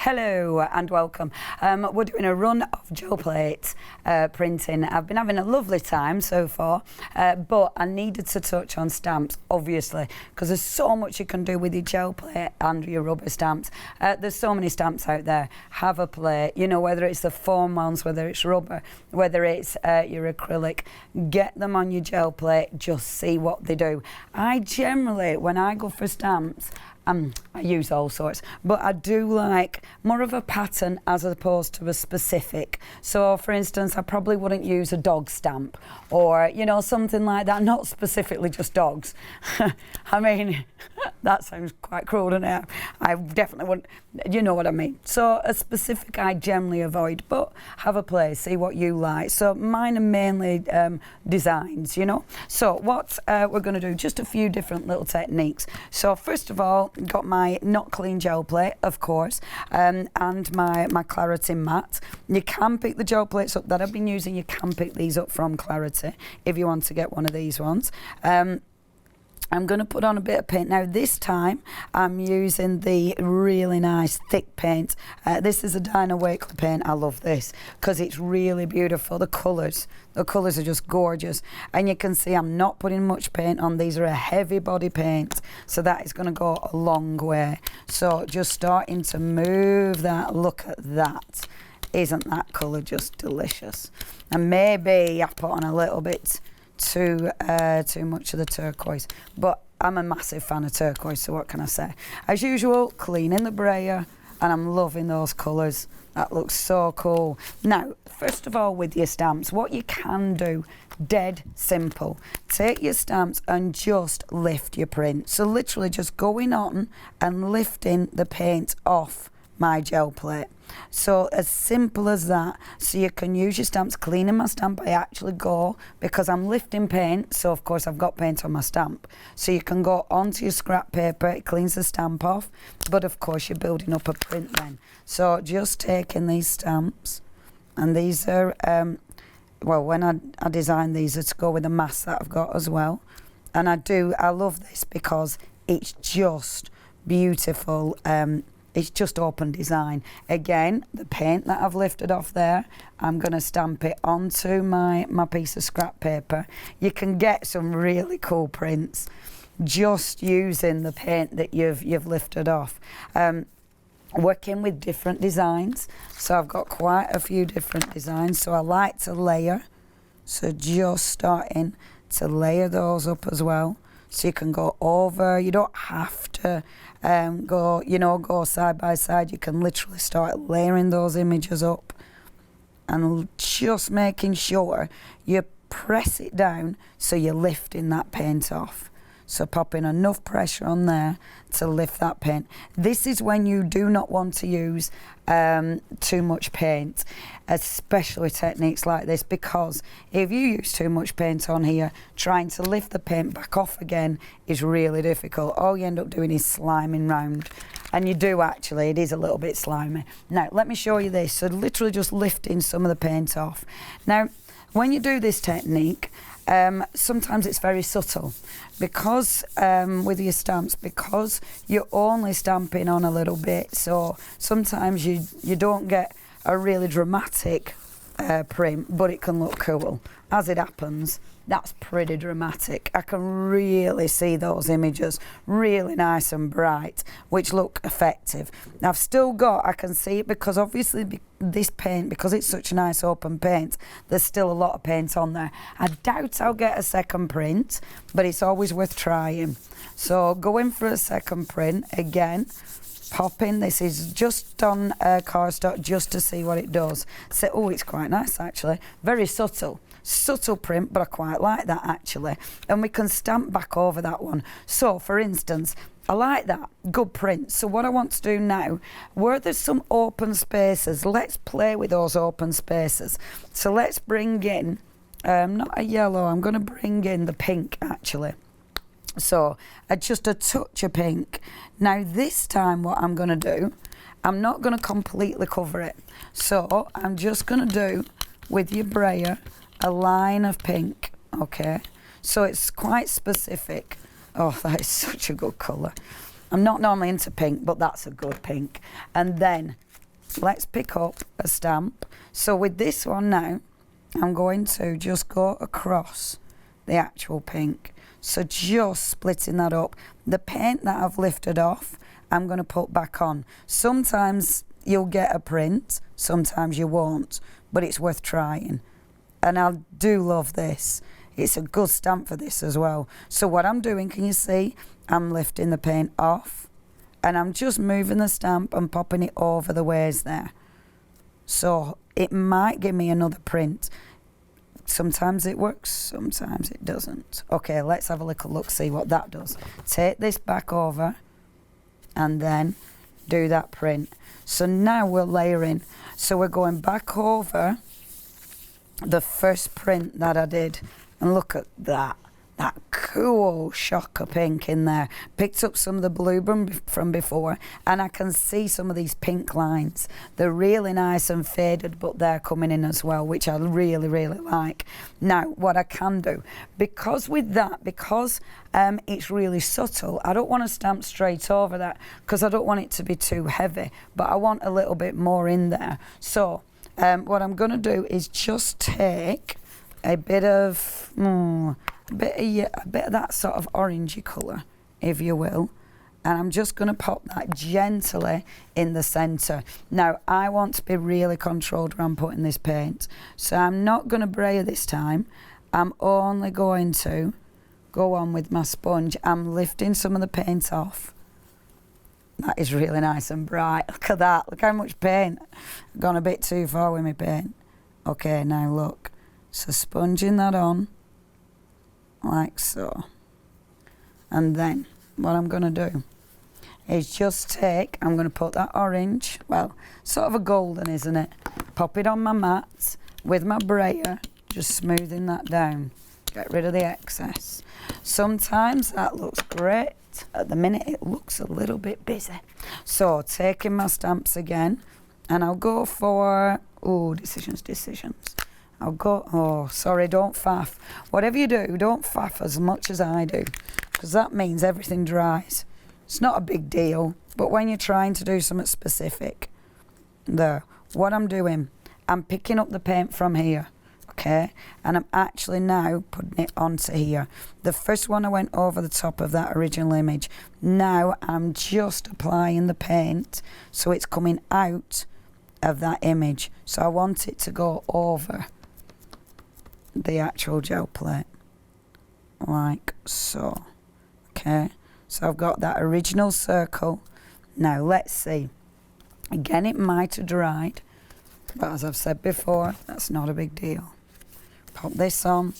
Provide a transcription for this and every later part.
Hello and welcome. We're doing a run of Gelli Plate printing. I've been having a lovely time so far, but I needed to touch on stamps, obviously, because there's so much you can do with your Gelli Plate and your rubber stamps. There's so many stamps out there. Have a play, you know, whether it's the foam ones, whether it's rubber, whether it's your acrylic, get them on your Gelli Plate, just see what they do. I generally, when I go for stamps, I use all sorts, but I do like more of a pattern as opposed to a specific. So, for instance, I probably wouldn't use a dog stamp or, you know, something like that, not specifically just dogs. I mean, that sounds quite cruel, doesn't it? I definitely wouldn't, you know what I mean. So, a specific I generally avoid, but have a play, see what you like. So, mine are mainly designs, you know. So, what we're going to do, just a few different little techniques. So, first of all, got my not clean Gelli Plate, of course, and my Clarity mat. You can pick the Gelli Plates up that I've been using. You can pick these up from Clarity if you want to get one of these ones. I'm going to put on a bit of paint. Now this time I'm using the really nice thick paint. This is a Dinah Wakely paint. I love this because it's really beautiful. The colours are just gorgeous. And you can see I'm not putting much paint on. These are a heavy body paint, so that is going to go a long way. So just starting to move that. Look at that. Isn't that colour just delicious? And maybe I put on a little bit too much of the turquoise, but I'm a massive fan of turquoise, so what can I say? As usual, cleaning the brayer, and I'm loving those colours. That looks so cool. Now, first of all, with your stamps, what you can do, dead simple, take your stamps and just lift your print. So literally just going on and lifting the paint off my Gelli Plate. So as simple as that. So you can use your stamps. Cleaning my stamp, I actually go, because I'm lifting paint, so of course I've got paint on my stamp, so you can go onto your scrap paper. It cleans the stamp off, but of course you're building up a print then. So just taking these stamps, and these are well, when I designed these, it's to go with the mask that I've got as well. And I love this because it's just beautiful. It's just open design. Again, the paint that I've lifted off there, I'm going to stamp it onto my piece of scrap paper. You can get some really cool prints just using the paint that you've lifted off. Working with different designs. So I've got quite a few different designs. So I like to layer. So just starting to layer those up as well. So you can go over, you don't have to go side by side. You can literally start layering those images up and just making sure you press it down so you're lifting that paint off. So popping enough pressure on there to lift that paint. This is when you do not want to use too much paint, especially techniques like this, because if you use too much paint on here, trying to lift the paint back off again is really difficult. All you end up doing is sliming round. And you do actually, it is a little bit slimy. Now, let me show you this. So literally just lifting some of the paint off. Now, when you do this technique, sometimes it's very subtle because with your stamps, because you're only stamping on a little bit, so sometimes you don't get a really dramatic print, but it can look cool. As it happens, that's pretty dramatic. I can really see those images really nice and bright, which look effective. I've still got, I can see it because obviously this paint, because it's such a nice open paint, there's still a lot of paint on there. I doubt I'll get a second print, but it's always worth trying. So going for a second print again, popping. This is just on cardstock just to see what it does. So, oh, it's quite nice actually. Very subtle print, but I quite like that actually. And we can stamp back over that one. So, for instance, I like that. Good print. So what I want to do now, where there's some open spaces, let's play with those open spaces. So let's bring in, not a yellow, I'm going to bring in the pink actually. So just a touch of pink. Now this time what I'm going to do, I'm not going to completely cover it. So I'm just going to do, with your brayer, a line of pink, okay? So it's quite specific. Oh, that is such a good colour. I'm not normally into pink, but that's a good pink. And then let's pick up a stamp. So with this one now, I'm going to just go across the actual pink. So just splitting that up. The paint that I've lifted off, I'm going to put back on. Sometimes you'll get a print, sometimes you won't, but it's worth trying. And I do love this. It's a good stamp for this as well. So what I'm doing, can you see? I'm lifting the paint off and I'm just moving the stamp and popping it over the ways there. So it might give me another print. Sometimes it works, sometimes it doesn't. Okay, let's have a little look, see what that does. Take this back over and then do that print. So now we're layering. So we're going back over the first print that I did. And look at that. That cool shocker pink in there. Picked up some of the blue from before, and I can see some of these pink lines. They're really nice and faded, but they're coming in as well, which I really, really like. Now, what I can do, because with that, because it's really subtle, I don't want to stamp straight over that because I don't want it to be too heavy, but I want a little bit more in there. So what I'm going to do is just take a bit of a bit of that sort of orangey colour, if you will, and I'm just going to pop that gently in the centre. Now, I want to be really controlled when I'm putting this paint, so I'm not going to brayer this time. I'm only going to go on with my sponge. I'm lifting some of the paint off. That is really nice and bright. Look at that. Look how much paint. I've gone a bit too far with my paint. Okay, now look. So sponging that on, like so. And then what I'm going to do is just take, I'm going to put that orange, well, sort of a golden, isn't it? Pop it on my mat with my brayer, just smoothing that down. Get rid of the excess. Sometimes that looks great. At the minute it looks a little bit busy. So taking my stamps again, and I'll go for, decisions. I'll go, sorry, don't faff. Whatever you do, don't faff as much as I do, because that means everything dries. It's not a big deal, but when you're trying to do something specific, there, what I'm doing, I'm picking up the paint from here, okay, and I'm actually now putting it onto here. The first one I went over the top of that original image. Now I'm just applying the paint so it's coming out of that image. So I want it to go over the actual gel plate, like so. Okay, so I've got that original circle. Now let's see. Again, it might have dried, but as I've said before, that's not a big deal. Pop this on.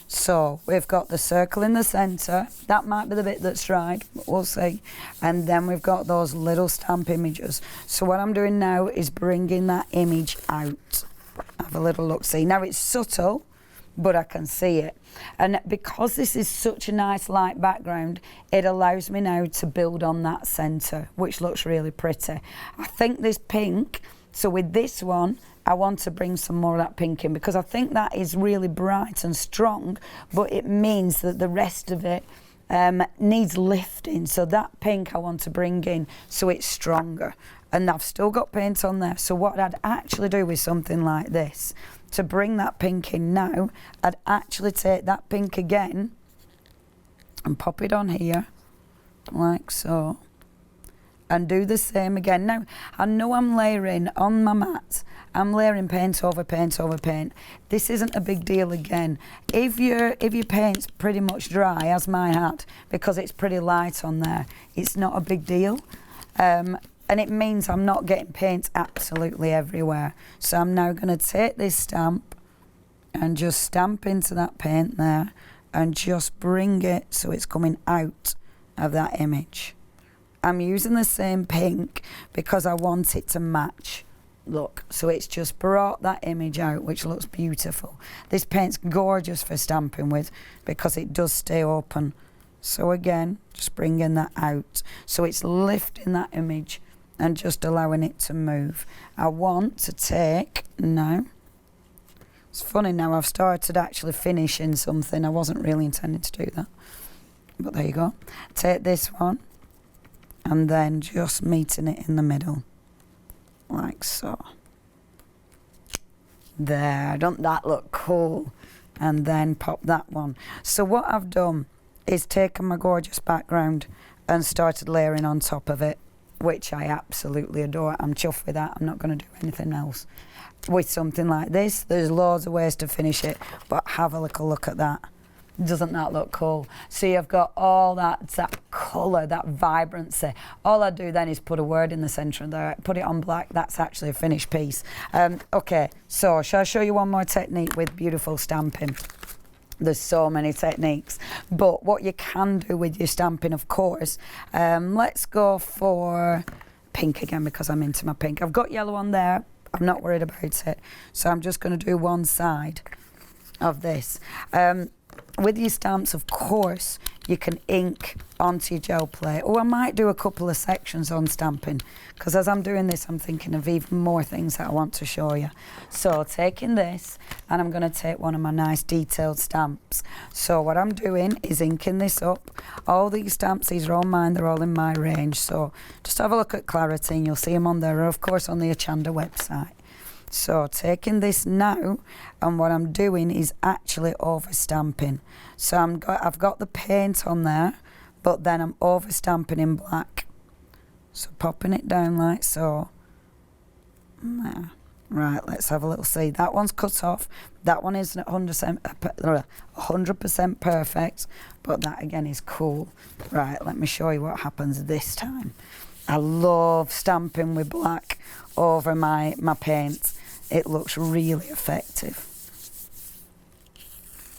So we've got the circle in the centre. That might be the bit that's dried, but we'll see. And then we've got those little stamp images. So what I'm doing now is bringing that image out. Have a little look, see. Now it's subtle, but I can see it. And because this is such a nice light background, it allows me now to build on that centre, which looks really pretty. I think this pink, so with this one, I want to bring some more of that pink in because I think that is really bright and strong, but it means that the rest of it needs lifting. So that pink I want to bring in so it's stronger. And I've still got paint on there. So what I'd actually do with something like this, to bring that pink in now, I'd actually take that pink again and pop it on here, like so. And do the same again. Now, I know I'm layering on my mat, I'm layering paint over paint over paint. This isn't a big deal again. If your paint's pretty much dry, as mine had, because it's pretty light on there, it's not a big deal. And it means I'm not getting paint absolutely everywhere. So I'm now going to take this stamp and just stamp into that paint there and just bring it so it's coming out of that image. I'm using the same pink because I want it to match. Look, so it's just brought that image out, which looks beautiful. This paint's gorgeous for stamping with because it does stay open. So again, just bringing that out. So it's lifting that image and just allowing it to move. I want to take, no, it's funny now I've started actually finishing something. I wasn't really intending to do that, but there you go. Take this one and then just meeting it in the middle. like so. There, don't that look cool? And then pop that one. So what I've done is taken my gorgeous background and started layering on top of it, which I absolutely adore. I'm chuffed with that. I'm not going to do anything else. With something like this, there's loads of ways to finish it, but have a little look at that. Doesn't that look cool? So you've got all that colour, that vibrancy. All I do then is put a word in the centre there, put it on black. That's actually a finished piece. Okay, so shall I show you one more technique with beautiful stamping? There's so many techniques, but what you can do with your stamping, of course, let's go for pink again because I'm into my pink. I've got yellow on there. I'm not worried about it. So I'm just going to do one side of this. With your stamps, of course, you can ink onto your gel plate. Oh, I might do a couple of sections on stamping because as I'm doing this, I'm thinking of even more things that I want to show you. So taking this, and I'm going to take one of my nice detailed stamps. So what I'm doing is inking this up. All these stamps, these are all mine, they're all in my range. So just have a look at Clarity and you'll see them on there, or of course on the Hochanda website. So taking this now, and what I'm doing is actually over stamping. So I've got the paint on there, but then I'm over stamping in black. So popping it down like so. There. Right, let's have a little see. That one's cut off. That one isn't 100% perfect, but that again is cool. Right, let me show you what happens this time. I love stamping with black over my paint. It looks really effective.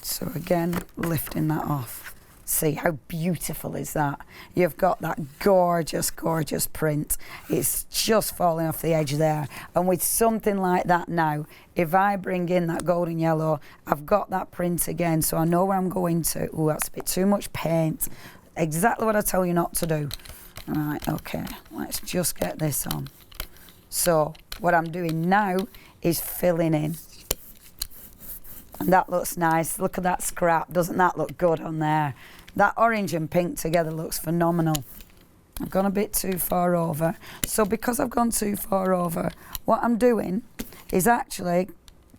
So again, lifting that off. See how beautiful is that? You've got that gorgeous, gorgeous print. It's just falling off the edge there. And with something like that now, if I bring in that golden yellow, I've got that print again, so I know where I'm going to. Oh, that's a bit too much paint. Exactly what I tell you not to do. Right, okay, let's just get this on. So what I'm doing now is filling in. And that looks nice. Look at that scrap. Doesn't that look good on there? That orange and pink together looks phenomenal. I've gone a bit too far over. So because I've gone too far over, what I'm doing is actually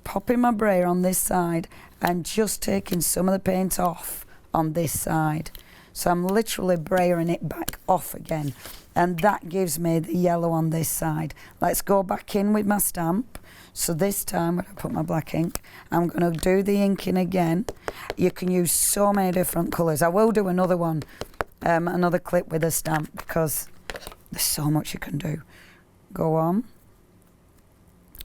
popping my brayer on this side and just taking some of the paint off on this side. So I'm literally brayering it back off again. And that gives me the yellow on this side. Let's go back in with my stamp. So this time when I put my black ink, I'm going to do the inking again. You can use so many different colours. I will do another one, another clip with a stamp because there's so much you can do. Go on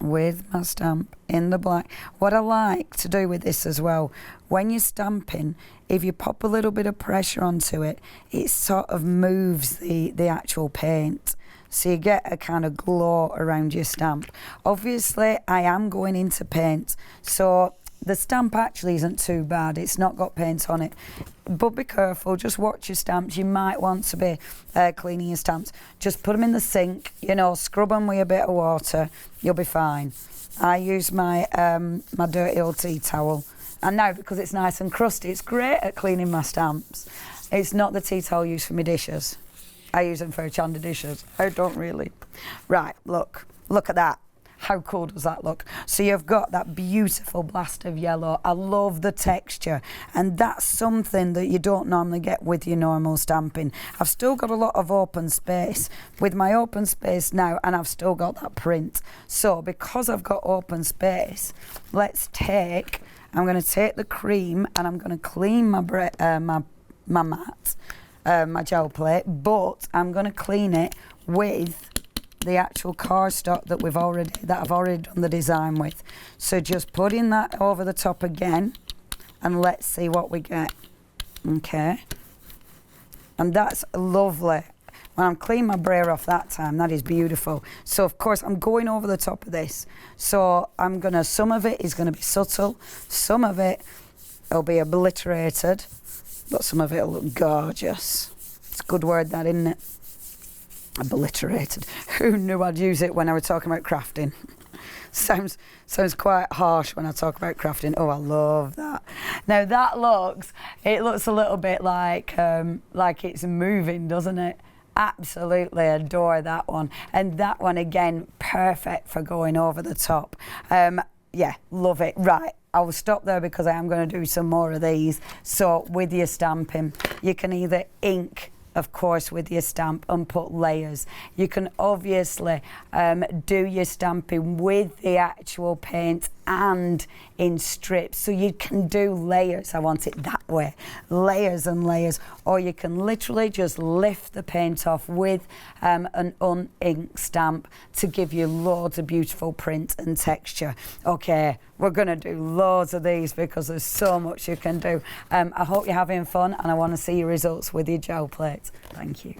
with my stamp in the black. What I like to do with this as well, when you're stamping, if you pop a little bit of pressure onto it, it sort of moves the actual paint. So you get a kind of glow around your stamp. Obviously, I am going into paint, so the stamp actually isn't too bad. It's not got paint on it. But be careful, just watch your stamps. You might want to be cleaning your stamps. Just put them in the sink, you know, scrub them with a bit of water. You'll be fine. I use my, my dirty old tea towel. And now, because it's nice and crusty, it's great at cleaning my stamps. It's not the tea towel I use for my dishes. I use them for Hochanda dishes. I don't really. Right, look at that. How cool does that look? So you've got that beautiful blast of yellow. I love the texture. And that's something that you don't normally get with your normal stamping. I've still got a lot of open space with my open space now, and I've still got that print. So because I've got open space, I'm going to take the cream and I'm going to clean my mat, my gel plate, but I'm going to clean it with the actual cardstock that I've already done the design with. So just putting that over the top again, and let's see what we get. Okay, and that's lovely. When I'm cleaning my brayer off that time, that is beautiful. So of course I'm going over the top of this. So some of it is gonna be subtle, some of it will be obliterated, but some of it will look gorgeous. It's a good word, that, isn't it? Obliterated. Who knew I'd use it when I was talking about crafting? Sounds quite harsh when I talk about crafting. Oh, I love that. Now that looks a little bit like it's moving, doesn't it? Absolutely adore that one. And that one, again, perfect for going over the top. Yeah, love it. Right, I will stop there because I am going to do some more of these. So with your stamping, you can either ink, of course, with your stamp and put layers. You can obviously do your stamping with the actual paint and in strips, so you can do layers. I want it that way, layers and layers. Or you can literally just lift the paint off with an uninked stamp to give you loads of beautiful print and texture. Okay, we're going to do loads of these because there's so much you can do. I hope you're having fun, and I want to see your results with your gel plates. Thank you.